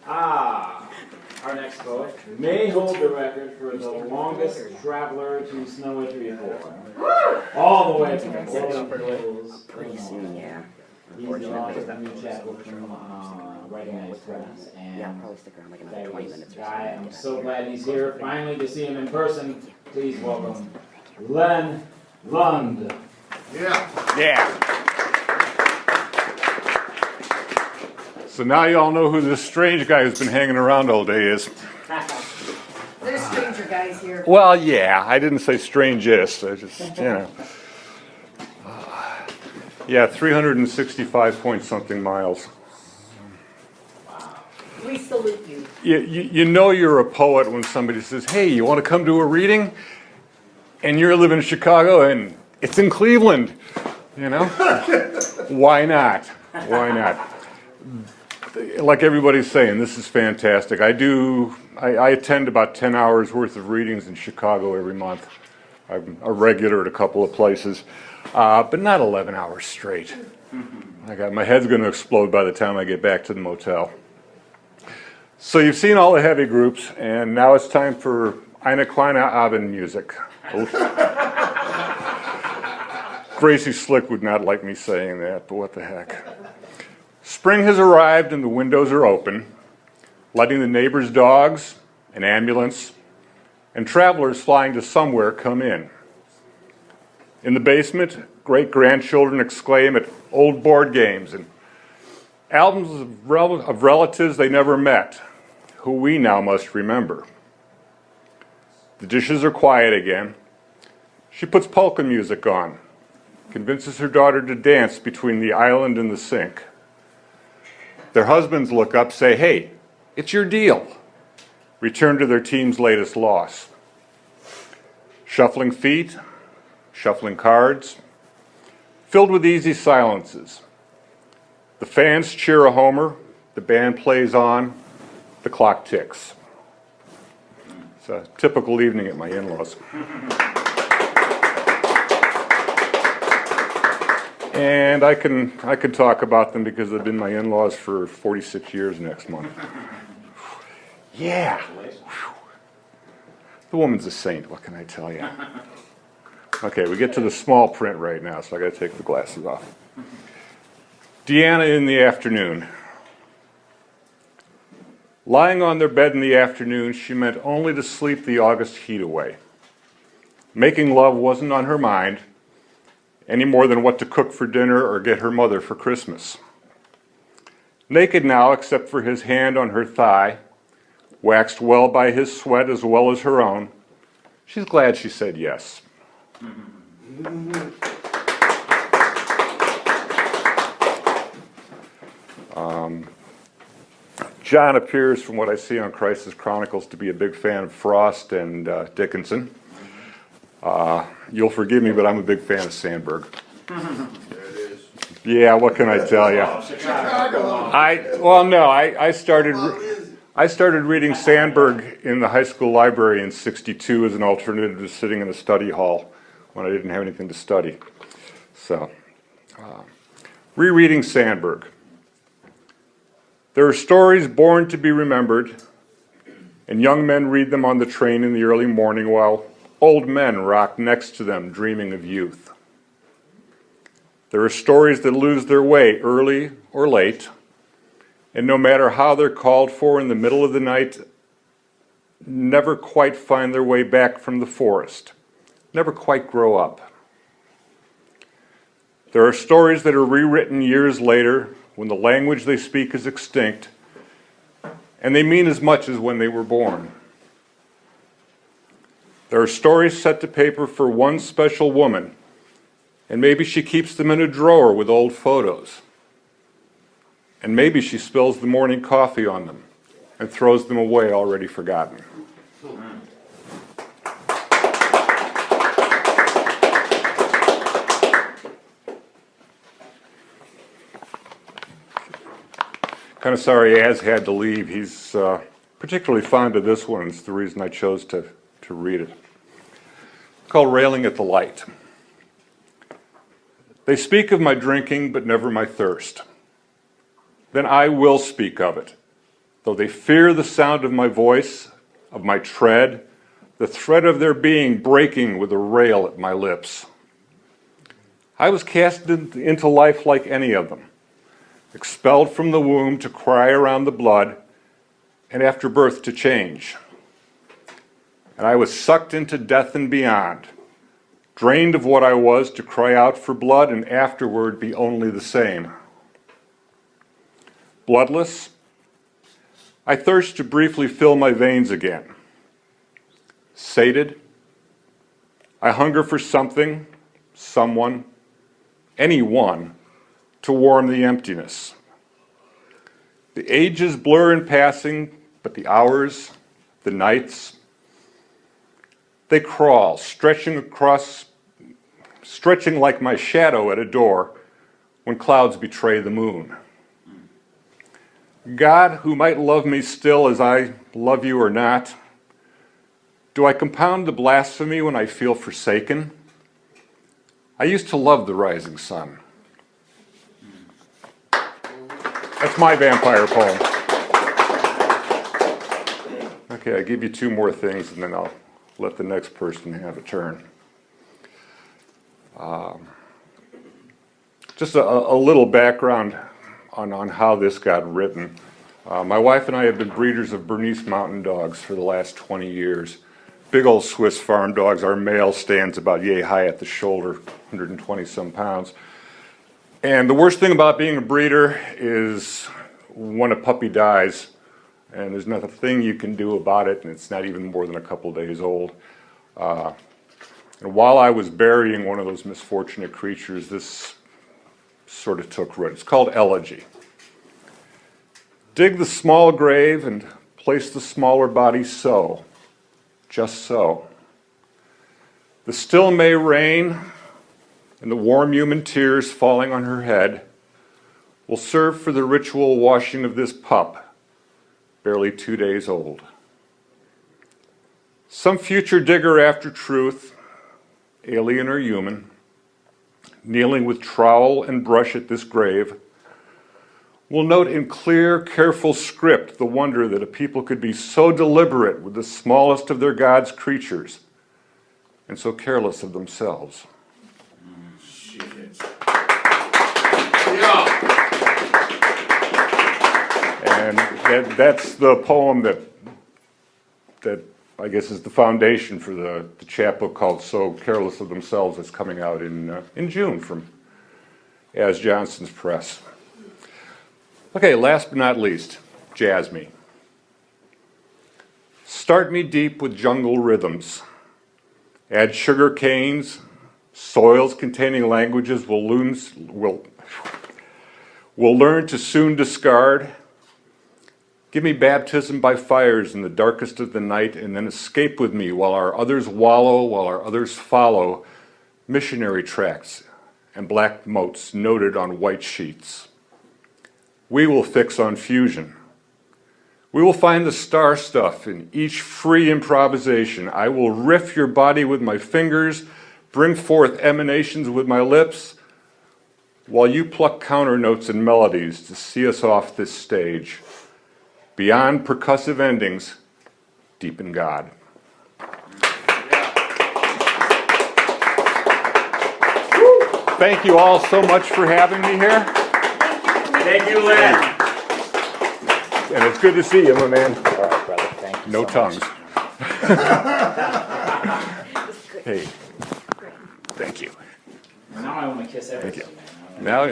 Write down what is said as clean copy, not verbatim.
Our next poet may hold the record for the longest traveler to Snoetry for. All the way from the Hills. Pretty soon, yeah. He's the author of New Chapel from Writing Express. Yeah, I'll probably stick around like another 20 minutes or so. I'm so glad he's here. Finally to see him in person. Please welcome Lennart Lundh. Yeah. So now you all know who this strange guy who's been hanging around all day is. There's stranger guys here. Well, yeah, I didn't say strangest. I just, yeah, 365 point something miles. We salute you. You know you're a poet when somebody says, hey, you want to come to a reading? And you're living in Chicago and it's in Cleveland, Why not? Why not? Like everybody's saying, this is fantastic. I attend about 10 hours worth of readings in Chicago every month. I'm a regular at a couple of places, but not 11 hours straight. My head's going to explode by the time I get back to the motel. So you've seen all the heavy groups, and now it's time for Eine, kleine, Abendmusik. Gracie Slick would not like me saying that, but what the heck. Spring has arrived and the windows are open, letting the neighbors' dogs, an ambulance, and travelers flying to somewhere come in. In the basement, great-grandchildren exclaim at old board games and albums of relatives they never met, who we now must remember. The dishes are quiet again. She puts polka music on, convinces her daughter to dance between the island and the sink. Their husbands look up, say, hey, it's your deal. Return to their team's latest loss. Shuffling feet, shuffling cards, filled with easy silences. The fans cheer a homer, the band plays on, the clock ticks. It's a typical evening at my in-laws. And I can talk about them because they've been my in-laws for 46 years next month. Yeah. The woman's a saint, what can I tell you? Okay, we get to the small print right now, so I got to take the glasses off. Deanna in the afternoon. Lying on their bed in the afternoon, she meant only to sleep the August heat away. Making love wasn't on her mind, any more than what to cook for dinner or get her mother for Christmas. Naked now, except for his hand on her thigh, waxed well by his sweat as well as her own, she's glad she said yes. John appears, from what I see on Crisis Chronicles, to be a big fan of Frost and Dickinson. You'll forgive me, but I'm a big fan of Sandburg. There it is. Yeah, what can I tell you? Chicago. I started reading Sandburg in the high school library in '62 as an alternative to sitting in a study hall when I didn't have anything to study. So, Rereading Sandburg. There are stories born to be remembered, and young men read them on the train in the early morning while old men rock next to them, dreaming of youth. There are stories that lose their way early or late, and no matter how they're called for in the middle of the night, never quite find their way back from the forest, never quite grow up. There are stories that are rewritten years later when the language they speak is extinct, and they mean as much as when they were born. There are stories set to paper for one special woman, and maybe she keeps them in a drawer with old photos. And maybe she spills the morning coffee on them and throws them away already forgotten. Kind of sorry Az had to leave. He's particularly fond of this one. It's the reason I chose to read it. It's called Railing at the Light. They speak of my drinking, but never my thirst. Then I will speak of it. though they fear the sound of my voice, of my tread, the thread of their being breaking with a rail at my lips. I was cast into life like any of them, expelled from the womb to cry around the blood, and after birth to change. And I was sucked into death and beyond, drained of what I was to cry out for blood and afterward be only the same. Bloodless, I thirst to briefly fill my veins again. Sated, I hunger for something, someone, anyone, to warm the emptiness. The ages blur in passing, but the hours, the nights, they crawl, stretching like my shadow at a door when clouds betray the moon. God, who might love me still as I love you or not, do I compound the blasphemy when I feel forsaken? I used to love the rising sun. That's my vampire poem. Okay, I'll give you two more things and then I'll let the next person have a turn. Just a little background on how this got written. My wife and I have been breeders of Bernese mountain dogs for the last 20 years. Big old Swiss farm dogs. Our male stands about yay high at the shoulder, 120 some pounds. And the worst thing about being a breeder is when a puppy dies, and there's not a thing you can do about it, and it's not even more than a couple days old. And while I was burying one of those misfortunate creatures, this sort of took root. It's called Elegy. Dig the small grave and place the smaller body so, just so. The still May rain and the warm human tears falling on her head will serve for the ritual washing of this pup, barely 2 days old. Some future digger after truth, alien or human, kneeling with trowel and brush at this grave, will note in clear, careful script the wonder that a people could be so deliberate with the smallest of their God's creatures and so careless of themselves. Yeah. And that's the poem that I guess is the foundation for the chapbook called So Careless of Themselves that's coming out in June from As Johnson's Press. Okay, last but not least, Jazz Me. Start me deep with jungle rhythms. Add sugar canes, soils containing languages we'll learn to soon discard. Give me baptism by fires in the darkest of the night, and then escape with me while our others wallow, while our others follow missionary tracks and black motes noted on white sheets. We will fix on fusion. We will find the star stuff in each free improvisation. I will riff your body with my fingers, bring forth emanations with my lips, while you pluck counter notes and melodies to see us off this stage. Beyond percussive endings, deep in God. Thank you all so much for having me here. Thank you, Len. And it's good to see you, my man. All right, brother. Thank you. No so tongues. much. Hey, thank you. Now I want to kiss everything. Now,